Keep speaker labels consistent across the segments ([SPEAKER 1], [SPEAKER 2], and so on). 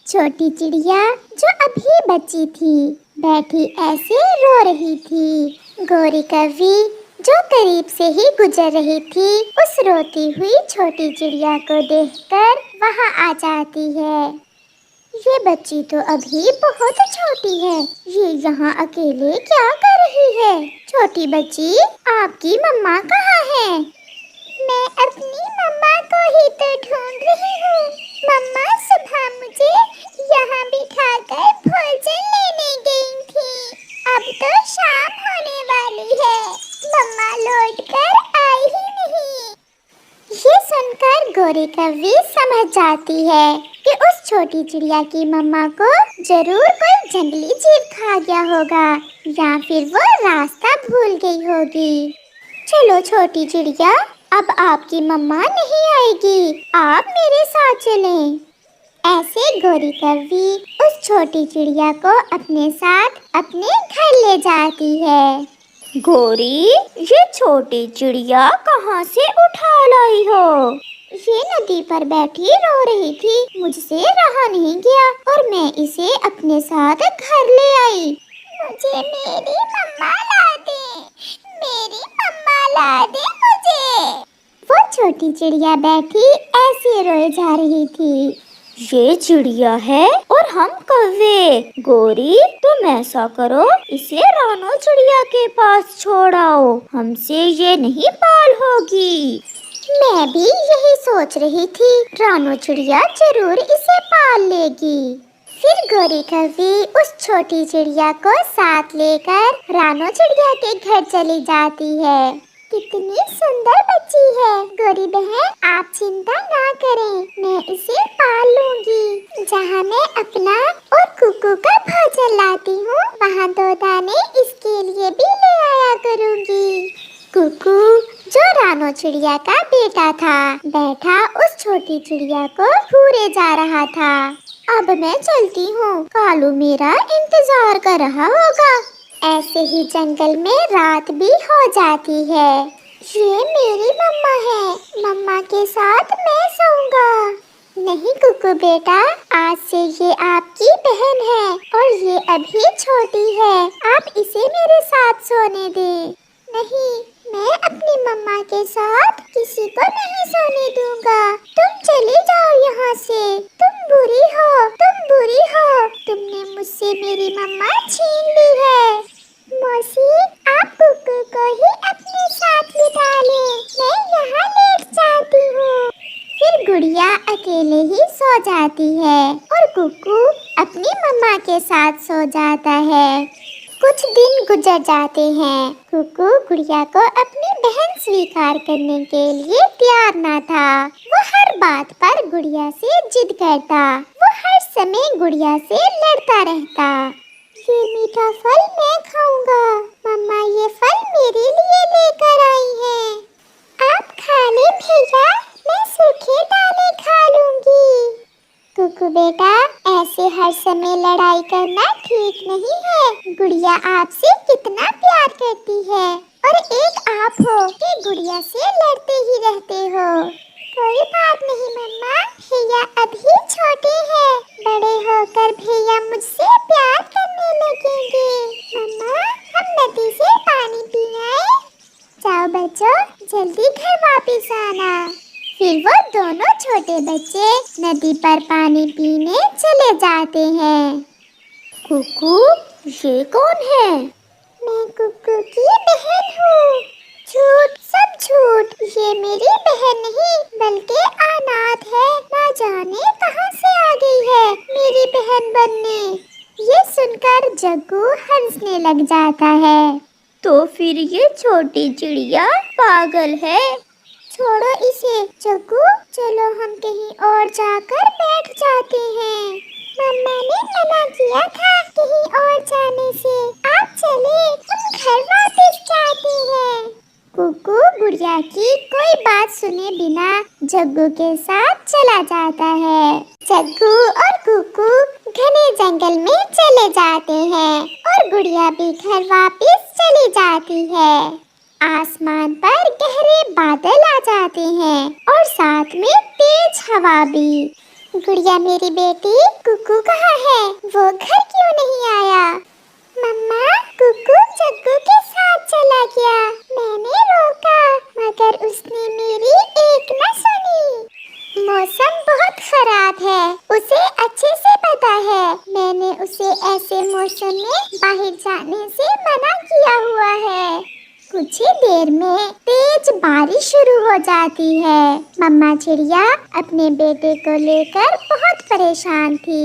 [SPEAKER 1] छोटी चिड़िया जो अभी बच्ची थी, बैठी ऐसे रो रही थी। गोरी कौवी जो करीब से ही गुजर रही थी, उस रोती हुई छोटी चिड़िया को देखकर वहां आ जाती है। ये बच्ची तो अभी बहुत छोटी है, ये यहाँ अकेले क्या कर रही है? छोटी बच्ची, आपकी मम्मा कहाँ है? मैं अपनी मम्मा को ही तो ढूंढ रही हूँ। मम्मा सुबह मुझे यहाँ बिठाकर भोजन लेने गई थी। अब तो शाम होने वाली है, मम्मा लौट कर आई ही नहीं। ये सुनकर गोरी कौवी समझ जाती है कि उस छोटी चिड़िया की मम्मा को जरूर कोई जंगली जीव खा गया होगा, या फिर वो रास्ता भूल गई होगी। चलो छोटी चिड़िया, अब आपकी मम्मा नहीं आएगी, आप मेरे साथ चलें। ऐसे गोरी कौवी उस छोटी चिड़िया को अपने साथ अपने घर ले जाती है।
[SPEAKER 2] गोरी, ये छोटी चिड़िया कहाँ से उठा लाई हो?
[SPEAKER 1] ये नदी पर बैठी रो रही थी, मुझसे रहा नहीं गया और मैं इसे अपने साथ घर ले आई। मुझे मेरी मम्मा ला दे, मेरी मम्मा ला दे मुझे। वो छोटी चिड़िया बैठी ऐसे रोए जा रही थी।
[SPEAKER 2] ये चिड़िया है और हम कौवे। गोरी, तुम ऐसा करो, इसे रानो चिड़िया के पास छोड़ आओ, हमसे ये नहीं पाल होगी।
[SPEAKER 1] मैं भी यही सोच रही थी, रानो चिड़िया जरूर इसे पाल लेगी। फिर गोरी कौवी उस छोटी चिड़िया को साथ लेकर रानो चिड़िया के घर चली जाती है। कितनी सुंदर बच्ची है गोरी बहन, आप चिंता ना करें, मैं इसे पाल लूंगी। जहाँ मैं अपना और कुकू का भोजन लाती हूँ, वहाँ 2 दाने इसके लिए भी ले आया करूँगी। कुकू जो रानो चिड़िया का बेटा था, बैठा उस छोटी चिड़िया को घूरे जा रहा था। अब मैं चलती हूँ, कालू मेरा इंतजार कर रहा होगा। ऐसे ही जंगल में रात भी हो जाती है। ये मेरी मम्मा है, मम्मा के साथ मैं सोऊंगा। नहीं कुकू बेटा, आज से ये आपकी बहन है और ये अभी छोटी है, आप इसे मेरे साथ सोने दें। नहीं, मैं अपनी मम्मा के साथ किसी को नहीं सोने दूंगा। तुम चले जाओ यहाँ से, तुम बुरी हो, तुम बुरी हो, तुमने मुझसे मेरी मम्मा छीन ली है। मौसी, आप कुकू को ही अपने साथ बिठा लें, मैं यहाँ लेट जाती हूँ। फिर गुड़िया अकेले ही सो जाती है और कुकू अपनी मम्मा के साथ सो जाता है। कुछ दिन गुजर जाते हैं। कुकू गुड़िया को अपनी बहन स्वीकार करने के लिए तैयार न था। वो हर बात पर गुड़िया से जिद करता, वो हर समय गुड़िया से लड़ता रहता। ये मीठा फल मैं खाऊंगा, मम्मा ये फल मेरे लिए लेकर आई है। आप खा ले भैया, मैं सूखे दाने खा लूंगी। कुकू बेटा, ऐसे हर समय लड़ाई करना ठीक नहीं है। गुड़िया आपसे कितना प्यार करती है और एक आप हो कि गुड़िया से लड़ते ही रहते हो। कोई बात नहीं मम्मा, भैया अभी छोटे हैं, बड़े होकर भैया मुझसे प्यार करने लगेंगे। मम्मा, हम नदी से पानी पी आए। जाओ बच्चों, जल्दी घर वापस आना। फिर वो दोनों छोटे बच्चे नदी पर पानी पीने चले जाते हैं।
[SPEAKER 2] कुकू, ये कौन है?
[SPEAKER 1] मैं कुकू की बहन हूँ। झूठ, सब झूठ, ये मेरी बहन नहीं बल्कि अनाथ है, ना जाने कहाँ से आ गई है मेरी बहन बनने। ये सुनकर जग्गू हंसने लग जाता है।
[SPEAKER 2] तो फिर ये छोटी चिड़िया पागल है।
[SPEAKER 1] छोड़ो इसे जग्गू, चलो हम कहीं और जाकर बैठ जाते हैं। मम्मा ने मना किया था कहीं और जाने से, आप चले, हम घर वापस जाते हैं। कुकू गुड़िया की कोई बात सुने बिना जग्गू के साथ चला जाता है। जग्गू और कुकू घने जंगल में चले जाते हैं और गुड़िया भी घर वापस चली जाती है। आसमान पर गहरे बादल आ जाते हैं और साथ में तेज हवा भी। गुड़िया मेरी बेटी, कुकू कहाँ है? वो घर क्यों नहीं आया? मम्मा, कुकू जग्गू के साथ चला गया। मैंने रोका मगर उसने मेरी एक न सुनी। मौसम बहुत खराब है, उसे अच्छे से पता है। मैंने उसे ऐसे मौसम में बाहर जाने से मना किया हुआ है। कुछ ही देर में तेज बारिश शुरू हो जाती है। मम्मा चिड़िया अपने बेटे को लेकर बहुत परेशान थी।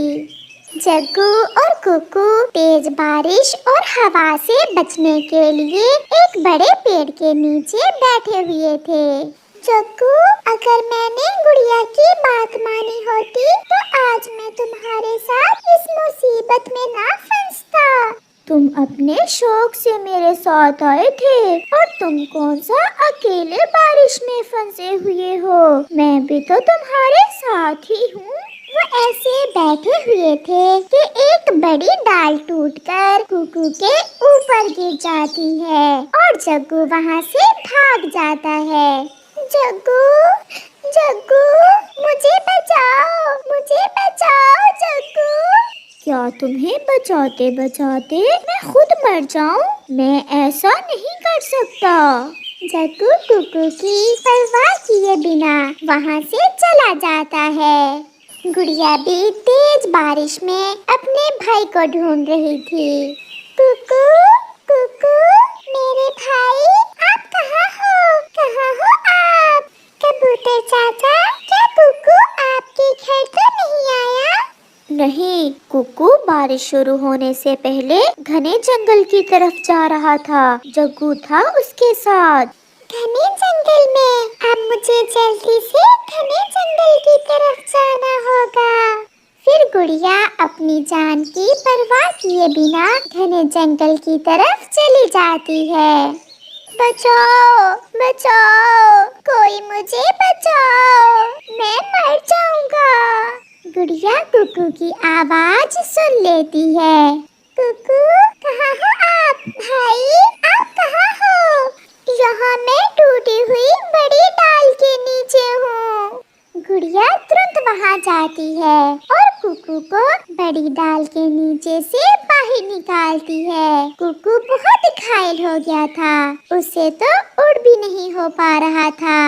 [SPEAKER 1] जग्गू और कुकू तेज बारिश और हवा से बचने के लिए एक बड़े पेड़ के नीचे बैठे हुए थे। जग्गू, अगर मैंने गुड़िया की बात मानी होती तो आज मैं तुम्हारे साथ इस मुसीबत में ना फंसता।
[SPEAKER 2] तुम अपने शौक से मेरे साथ आए थे और तुम कौन सा अकेले बारिश में फंसे हुए हो? मैं भी तो तुम्हारे साथ ही हूँ।
[SPEAKER 1] वो ऐसे बैठे हुए थे कि एक बड़ी डाल टूटकर कुकू के ऊपर गिर जाती है और जग्गू वहाँ से भाग जाता है। जग्गू, जग्गू, मुझे बचाओ, मुझे बचाओ जग्गू।
[SPEAKER 2] क्या तुम्हें बचाते बचाते मैं खुद मर जाऊं? मैं ऐसा नहीं कर सकता।
[SPEAKER 1] जग्गू कुकू की परवाह किए बिना वहाँ से चला जाता है। गुड़िया भी तेज बारिश में अपने भाई को ढूंढ रही थी। कुकू, कुकू, मेरे भाई, आप कहाँ हो? कहाँ हो आप? कबूतर चाचा, क्या कुकू आपके घर तो नहीं आया?
[SPEAKER 2] नहीं, कुकू बारिश शुरू होने से पहले घने जंगल की तरफ जा रहा था। जग्गू था उसके साथ।
[SPEAKER 1] घने जंगल में? अब मुझे जल्दी से घने जंगल की तरफ जाना होगा। फिर गुड़िया अपनी जान की परवाह किए बिना घने जंगल की तरफ चली जाती है। बचाओ, बचाओ, कोई मुझे बचाओ, मैं मर जाऊंगा। गुड़िया कुकू की आवाज सुन लेती है। कुकू, कहाँ हो आप? भाई, आप कहाँ हो? यहाँ मैं टूटी हुई बड़ी डाल के नीचे हूँ। गुड़िया तुरंत वहाँ जाती है और कुकू को बड़ी डाल के नीचे से बाहर निकालती है। कुकू बहुत घायल हो गया था, उससे तो उड़ भी नहीं हो पा रहा था।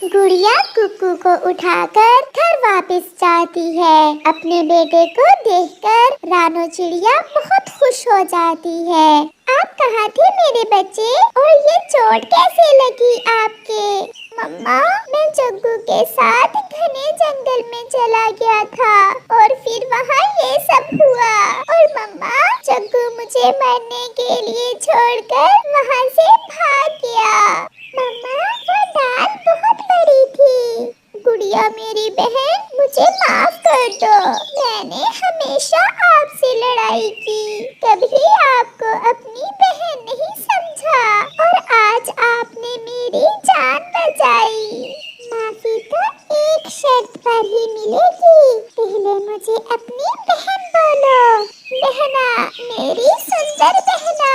[SPEAKER 1] गुड़िया कुकू को उठाकर घर वापस जाती है। अपने बेटे को देखकर रानो चिड़िया बहुत खुश हो जाती है। आप कहाँ थे मेरे बच्चे? और ये चोट कैसे लगी आपके? मम्मा, मैं जग्गू के साथ घने जंगल में चला गया था और फिर वहाँ ये सब हुआ और मम्मा, जग्गू मुझे मरने के लिए छोड़कर वहाँ से भाग गया। मम्मा, वो डाल बहुत बड़ी थी। गुड़िया मेरी बहन, मुझे माफ कर दो। मैंने हमेशा आपसे लड़ाई की, कभी आपको अपनी बहन नहीं समझा और आज आपने मेरी जान बचाई। माफी तो एक शर्त पर ही मिलेगी। पहले मुझे अपनी बहन बोलो। बहना, मेरी सुंदर बहना।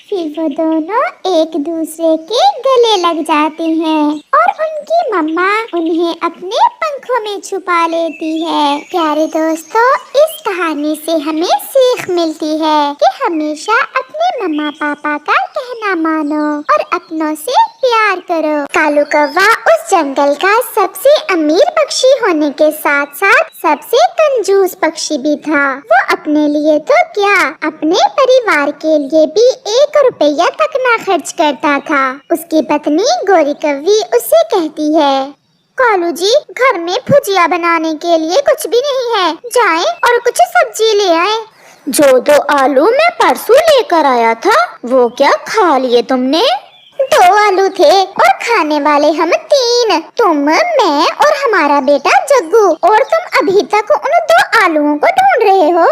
[SPEAKER 1] फिर वो दोनों एक दूसरे के गले लग जाते हैं और उनकी मम्मा उन्हें अपने पंखों में छुपा लेती है। प्यारे दोस्तों, इस कहानी से हमें सीख मिलती है कि हमेशा अपने मम्मा पापा का कहना मानो और अपनों से प्यार करो। कालू कौवा उस जंगल का सबसे अमीर पक्षी होने के साथ साथ सबसे कंजूस पक्षी भी था। वो अपने लिए तो क्या, अपने परिवार के लिए भी 1 रुपया तक ना खर्च करता था। उसकी पत्नी गोरी कौवी उससे कहती है, कालू जी, घर में भुजिया बनाने के लिए कुछ भी नहीं है, जाएं और कुछ सब्जी ले आएं।
[SPEAKER 2] जो 2 आलू मैं परसों लेकर आया था, वो क्या खा लिए तुमने?
[SPEAKER 1] 2 आलू थे और खाने वाले हम 3, तुम, मैं और हमारा बेटा जग्गू, और तुम अभी तक उन 2 आलूओं को ढूंढ रहे हो।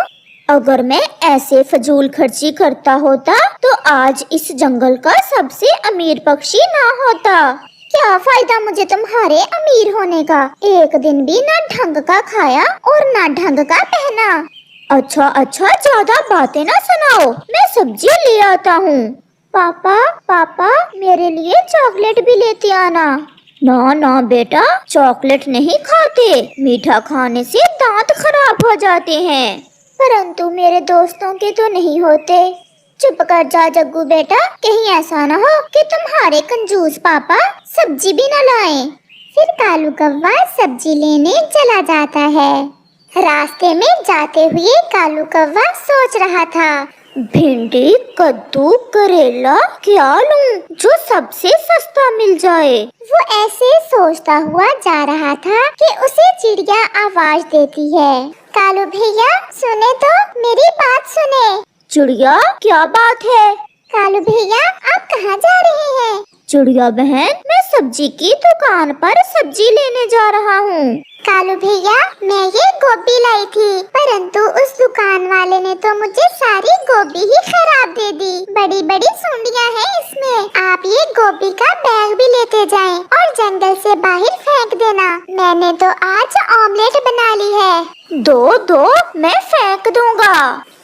[SPEAKER 2] अगर मैं ऐसे फजूल खर्ची करता होता तो आज इस जंगल का सबसे अमीर पक्षी ना होता।
[SPEAKER 1] क्या फायदा मुझे तुम्हारे अमीर होने का? एक दिन भी ना ढंग का खाया और ना ढंग का पहना।
[SPEAKER 2] अच्छा अच्छा, ज्यादा बातें ना सुनाओ, मैं सब्जी ले आता हूँ।
[SPEAKER 1] पापा, पापा, मेरे लिए चॉकलेट भी लेते आना।
[SPEAKER 2] ना ना बेटा, चॉकलेट नहीं खाते, मीठा खाने से दांत खराब हो जाते हैं।
[SPEAKER 1] परंतु मेरे दोस्तों के तो नहीं होते। चुप कर जा जग्गू बेटा, कहीं ऐसा ना हो कि तुम्हारे कंजूस पापा सब्जी भी न लाएं। फिर कालू कौवा सब्जी लेने चला जाता है। रास्ते में जाते हुए कालू कौवा सोच रहा था,
[SPEAKER 2] भिंडी, कद्दू, करेला क्या लूं जो सबसे सस्ता मिल जाए।
[SPEAKER 1] वो ऐसे सोचता हुआ जा रहा था कि उसे चिड़िया आवाज देती है। कालू भैया सुने तो, मेरी बात सुने।
[SPEAKER 2] चिड़िया, क्या बात है?
[SPEAKER 1] कालू भैया आप कहाँ जा रहे हैं?
[SPEAKER 2] चिड़िया बहन, मैं सब्जी की दुकान पर सब्जी लेने जा रहा हूँ।
[SPEAKER 1] कालू भैया मैं ये गोभी लाई थी, परंतु उस दुकान वाले ने तो मुझे सारी गोभी ही खराब दे दी। बड़ी बड़ी सुंडियां हैं इसमें। आप ये गोभी का बैग भी लेते जाएं और जंगल से बाहर फेंक देना। मैंने तो आज ऑमलेट बना ली है।
[SPEAKER 2] दो दो, मैं फेंक दूंगा।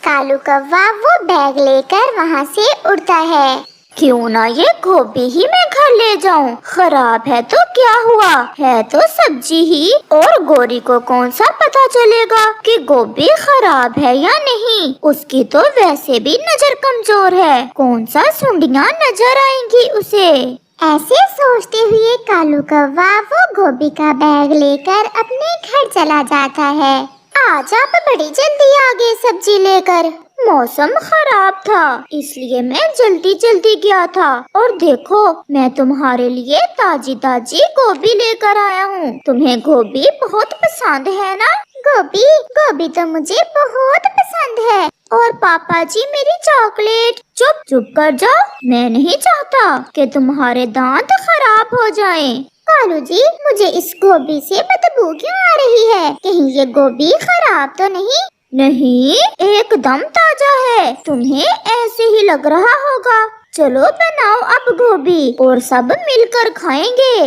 [SPEAKER 1] कालू कौवा वो बैग लेकर वहाँ से उड़ता है।
[SPEAKER 2] क्यों ना ये गोभी ही मैं घर ले जाऊं, खराब है तो क्या हुआ, है तो सब्जी ही। और गोरी को कौन सा पता चलेगा कि गोभी खराब है या नहीं। उसकी तो वैसे भी नजर कमजोर है, कौन सा सुंडियां नजर आएंगी उसे।
[SPEAKER 1] ऐसे सोचते हुए कालू कौवा वो गोभी का बैग लेकर अपने घर चला जाता है। आज आप बड़ी जल्दी आ गए सब्जी लेकर।
[SPEAKER 2] मौसम खराब था, इसलिए मैं जल्दी जल्दी गया था। और देखो, मैं तुम्हारे लिए ताजी ताजी गोभी लेकर आया हूँ। तुम्हें गोभी बहुत पसंद है ना?
[SPEAKER 1] गोभी गोभी तो मुझे बहुत पसंद है।
[SPEAKER 2] और पापा जी मेरी चॉकलेट। चुप चुप कर जाओ, मैं नहीं चाहता कि तुम्हारे दांत खराब हो जाएं।
[SPEAKER 1] कालू जी मुझे इस गोभी से बदबू क्यों आ रही है? कहीं ये गोभी खराब तो नहीं?
[SPEAKER 2] नहीं, एकदम ताजा है, तुम्हें ऐसे ही लग रहा होगा। चलो बनाओ अब गोभी और सब मिलकर खाएंगे।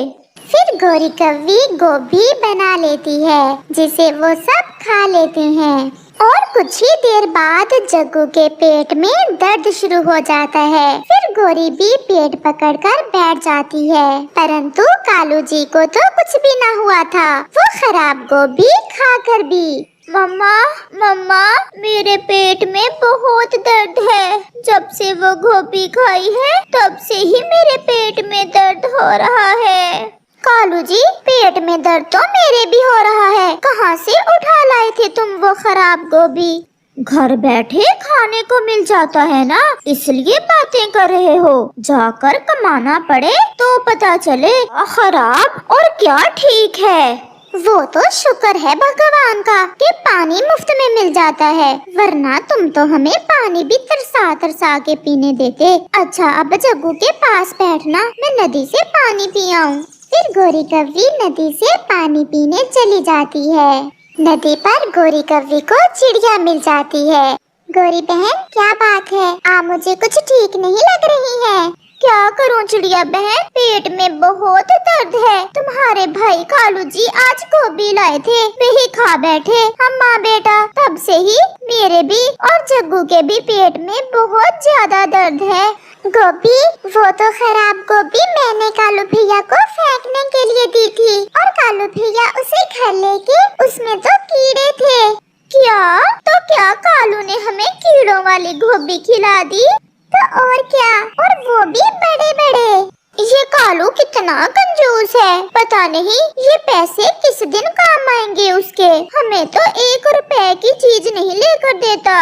[SPEAKER 1] फिर गोरी कौवी गोभी बना लेती है, जिसे वो सब खा लेते हैं। और कुछ ही देर बाद जग्गू के पेट में दर्द शुरू हो जाता है। फिर गोरी भी पेट पकड़कर बैठ जाती है, परंतु कालू जी को तो कुछ भी न हुआ था। वो खराब गोभी खाकर भी।
[SPEAKER 2] मम्मा मम्मा, मेरे पेट में बहुत दर्द है। जब से वो गोभी खाई है तब से ही मेरे पेट में दर्द हो रहा है।
[SPEAKER 1] कालू जी पेट में दर्द तो मेरे भी हो रहा है। कहाँ से उठा लाए थे तुम वो खराब गोभी?
[SPEAKER 2] घर बैठे खाने को मिल जाता है ना, इसलिए बातें कर रहे हो। जाकर कमाना पड़े तो पता चले खराब और क्या ठीक है।
[SPEAKER 1] वो तो शुक्र है भगवान का कि पानी मुफ्त में मिल जाता है, वरना तुम तो हमें पानी भी तरसा तरसा के पीने देते। अच्छा अब जग्गू के पास बैठना, मैं नदी से पानी पी आऊं। फिर गोरी कौवी नदी से पानी पीने चली जाती है। नदी पर गोरी कौवी को चिड़िया मिल जाती है। गोरी बहन क्या बात है, आप मुझे कुछ ठीक नहीं लग रही है।
[SPEAKER 2] क्या करूं चिड़िया बहन, पेट में बहुत दर्द है। तुम्हारे भाई कालू जी आज गोभी लाए थे, वही खा बैठे हम माँ बेटा। तब से ही मेरे भी और जग्गू के भी पेट में बहुत ज्यादा दर्द है।
[SPEAKER 1] गोभी, वो तो खराब गोभी मैंने कालू भैया को फेंकने के लिए दी थी, और कालू भैया उसे घर लेके उसमें तो कीड़े थे।
[SPEAKER 2] क्या? तो क्या कालू ने हमें कीड़ों वाली गोभी खिला दी?
[SPEAKER 1] तो और क्या, और वो भी बड़े बड़े।
[SPEAKER 2] ये कालू कितना कंजूस है, पता नहीं ये पैसे किस दिन काम आएंगे उसके। हमें तो 1 रुपए की चीज नहीं लेकर देता।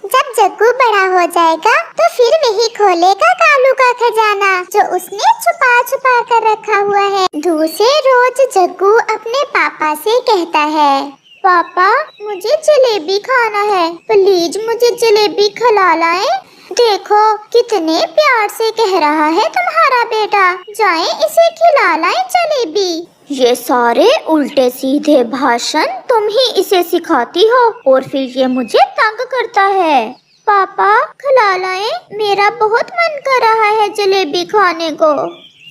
[SPEAKER 1] जब जग्गू बड़ा हो जाएगा तो फिर वही खोलेगा कालू का खजाना, जो उसने छुपा छुपा कर रखा हुआ है। दूसरे रोज जग्गू अपने पापा से कहता है,
[SPEAKER 2] पापा मुझे जलेबी खाना है, प्लीज मुझे जलेबी खिला लाएं। देखो कितने प्यार से कह रहा है तुम्हारा बेटा, जाएं इसे खिला लाएं जलेबी। ये सारे उल्टे सीधे भाषण तुम ही इसे सिखाती हो और फिर ये मुझे तंग करता है। पापा खिला लाएं, मेरा बहुत मन कर रहा है जलेबी खाने को।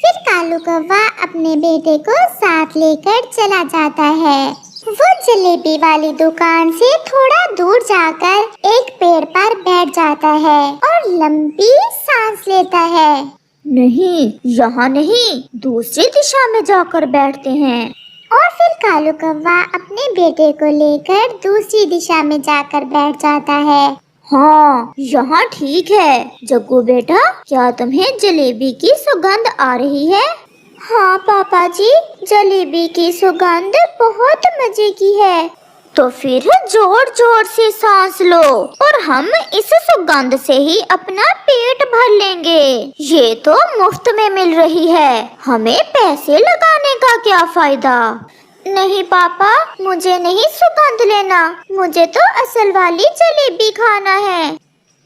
[SPEAKER 1] फिर कालू कौवा अपने बेटे को साथ लेकर चला जाता है। वो जलेबी वाली दुकान से थोड़ा दूर जाकर एक पेड़ पर बैठ जाता है और लंबी सांस लेता है।
[SPEAKER 2] नहीं, यहाँ नहीं, दूसरी दिशा में जाकर बैठते हैं।
[SPEAKER 1] और फिर कालू कौवा अपने बेटे को लेकर दूसरी दिशा में जाकर बैठ जाता है।
[SPEAKER 2] हाँ, यहाँ ठीक है। जग्गू बेटा, क्या तुम्हें जलेबी की सुगंध आ रही है?
[SPEAKER 1] हाँ पापा जी, जलेबी की सुगंध बहुत मजे की है।
[SPEAKER 2] तो फिर जोर जोर से सांस लो और हम इस सुगंध से ही अपना पेट भर लेंगे। ये तो मुफ्त में मिल रही है, हमें पैसे लगाने का क्या फायदा?
[SPEAKER 1] नहीं पापा, मुझे नहीं सुगंध लेना, मुझे तो असल वाली जलेबी खाना है।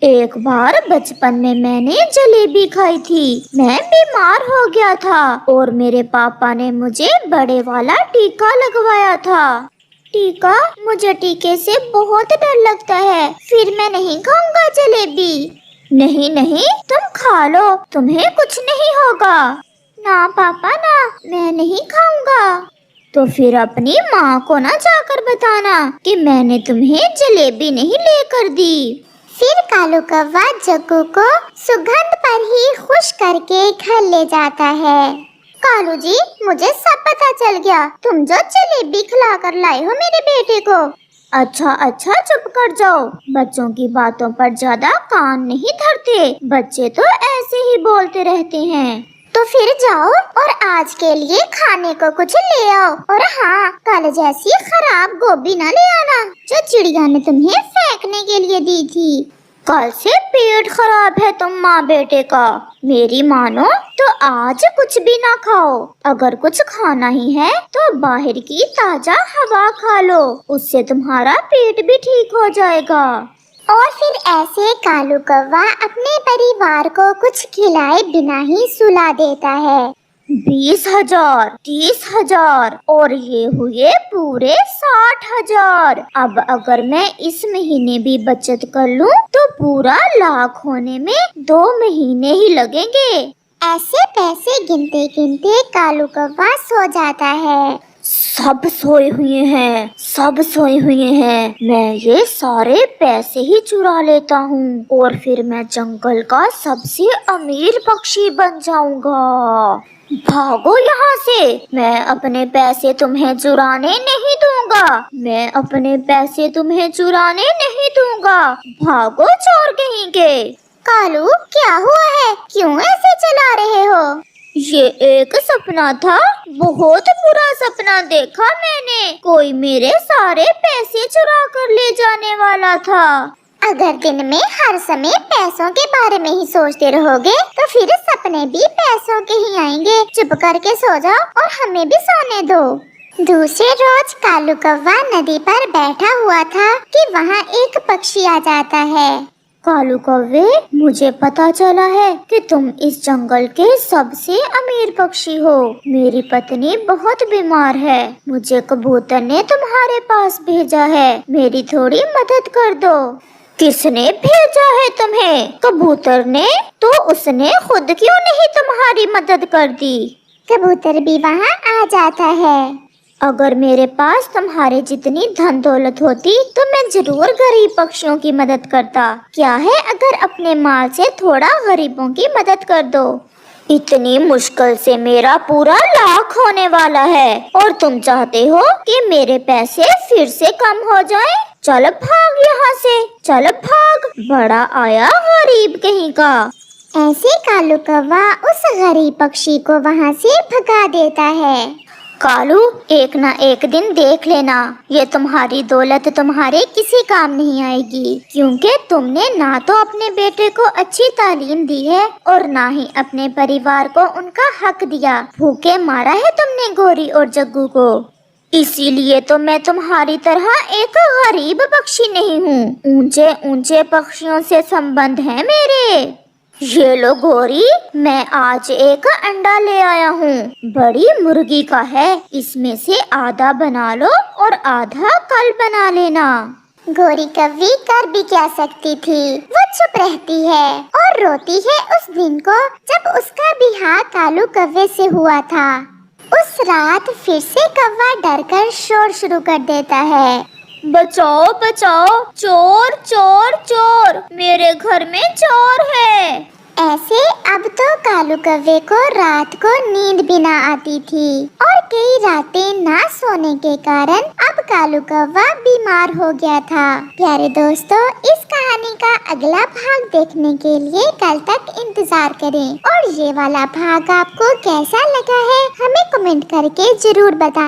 [SPEAKER 2] एक बार बचपन में मैंने जलेबी खाई थी। मैं बीमार हो गया था और मेरे पापा ने मुझे बड़े वाला टीका लगवाया था।
[SPEAKER 1] टीका? मुझे टीके से बहुत डर लगता है, फिर मैं नहीं खाऊंगा जलेबी।
[SPEAKER 2] नहीं नहीं, तुम खा लो, तुम्हें कुछ नहीं होगा।
[SPEAKER 1] ना पापा ना, मैं नहीं खाऊंगा।
[SPEAKER 2] तो फिर अपनी माँ को ना जाकर बताना कि मैंने तुम्हें जलेबी नहीं लेकर दी।
[SPEAKER 1] फिर कालू कौवा जग्गू को सुगंध पर ही खुश करके घर ले जाता है। कालू जी, मुझे सब पता चल गया, तुम जो जलेबी खिला कर लाए हो मेरे बेटे को।
[SPEAKER 2] अच्छा अच्छा, चुप कर जाओ। बच्चों की बातों पर ज्यादा कान नहीं धरते, बच्चे तो ऐसे ही बोलते रहते हैं।
[SPEAKER 1] तो फिर जाओ और आज के लिए खाने को कुछ ले आओ। और हाँ, कल जैसी खराब गोभी ना ले आना जो चिड़िया ने तुम्हें फेंकने के लिए दी थी।
[SPEAKER 2] कल से पेट खराब है तुम माँ बेटे का। मेरी मानो तो आज कुछ भी ना खाओ। अगर कुछ खाना ही है तो बाहर की ताजा हवा खा लो, उससे तुम्हारा पेट भी ठीक हो जाएगा।
[SPEAKER 1] और फिर ऐसे कालू कौवा अपने परिवार को कुछ खिलाए बिना ही सुला देता है।
[SPEAKER 2] 20,000, 30,000 और ये हुए पूरे 60,000। अब अगर मैं इस महीने भी बचत कर लूं तो पूरा लाख होने में 2 महीने ही लगेंगे।
[SPEAKER 1] ऐसे पैसे गिनते गिनते कालू कौवा सो जाता है।
[SPEAKER 2] सब सोए हुए हैं, सब सोए हुए हैं। मैं ये सारे पैसे ही चुरा लेता हूँ और फिर मैं जंगल का सबसे अमीर पक्षी बन जाऊंगा। भागो यहाँ से, मैं अपने पैसे तुम्हें चुराने नहीं दूंगा। मैं अपने पैसे तुम्हें चुराने नहीं दूंगा। भागो चोर कहीं के।
[SPEAKER 1] कालू, क्या हुआ है? क्यों ऐसे चला रहे हो?
[SPEAKER 2] ये एक सपना था, बहुत बुरा सपना देखा मैंने। कोई मेरे सारे पैसे चुरा कर ले जाने वाला था।
[SPEAKER 1] अगर दिन में हर समय पैसों के बारे में ही सोचते रहोगे तो फिर सपने भी पैसों के ही आएंगे। चुप करके सो जाओ और हमें भी सोने दो। दूसरे रोज कालू कौवा नदी पर बैठा हुआ था कि वहाँ एक पक्षी आ जाता है।
[SPEAKER 2] कालू कौवे, मुझे पता चला है कि तुम इस जंगल के सबसे अमीर पक्षी हो। मेरी पत्नी बहुत बीमार है, मुझे कबूतर ने तुम्हारे पास भेजा है। मेरी थोड़ी मदद कर दो। किसने भेजा है तुम्हें? कबूतर ने? तो उसने खुद क्यों नहीं तुम्हारी मदद कर दी?
[SPEAKER 1] कबूतर भी वहाँ आ जाता है।
[SPEAKER 2] अगर मेरे पास तुम्हारे जितनी धन दौलत होती तो मैं जरूर गरीब पक्षियों की मदद करता। क्या है अगर अपने माल से थोड़ा गरीबों की मदद कर दो? इतनी मुश्किल से मेरा पूरा लाख होने वाला है और तुम चाहते हो कि मेरे पैसे फिर से कम हो जाएं? चल भाग यहाँ से, चल भाग, बड़ा आया गरीब कहीं का।
[SPEAKER 1] ऐसे कालू कौवा उस गरीब पक्षी को वहाँ से भगा देता है।
[SPEAKER 2] कालू, एक ना एक दिन देख लेना, ये तुम्हारी दौलत तुम्हारे किसी काम नहीं आएगी, क्योंकि तुमने ना तो अपने बेटे को अच्छी तालीम दी है और ना ही अपने परिवार को उनका हक दिया। भूखे मारा है तुमने गोरी और जग्गू को। इसीलिए तो मैं तुम्हारी तरह एक गरीब पक्षी नहीं हूँ। ऊंचे ऊंचे पक्षियों से संबंध है मेरे। ये लो गोरी, मैं आज एक अंडा ले आया हूँ, बड़ी मुर्गी का है। इसमें से आधा बना लो और आधा कल बना लेना।
[SPEAKER 1] गोरी कौवी कर भी क्या सकती थी, वो चुप रहती है और रोती है उस दिन को जब उसका बिहार कालू कौवे से हुआ था। उस रात फिर से कौवा डरकर शोर शुरू कर देता है।
[SPEAKER 2] बचाओ बचाओ, चोर चोर चोर, मेरे घर में चोर है।
[SPEAKER 1] ऐसे अब तो कालू कौवे को रात को नींद भी ना आती थी और कई रातें ना सोने के कारण अब कालू कौवा बीमार हो गया था। प्यारे दोस्तों, इस कहानी का अगला भाग देखने के लिए कल तक इंतजार करें और ये वाला भाग आपको कैसा लगा है हमें कमेंट करके जरूर बताएं।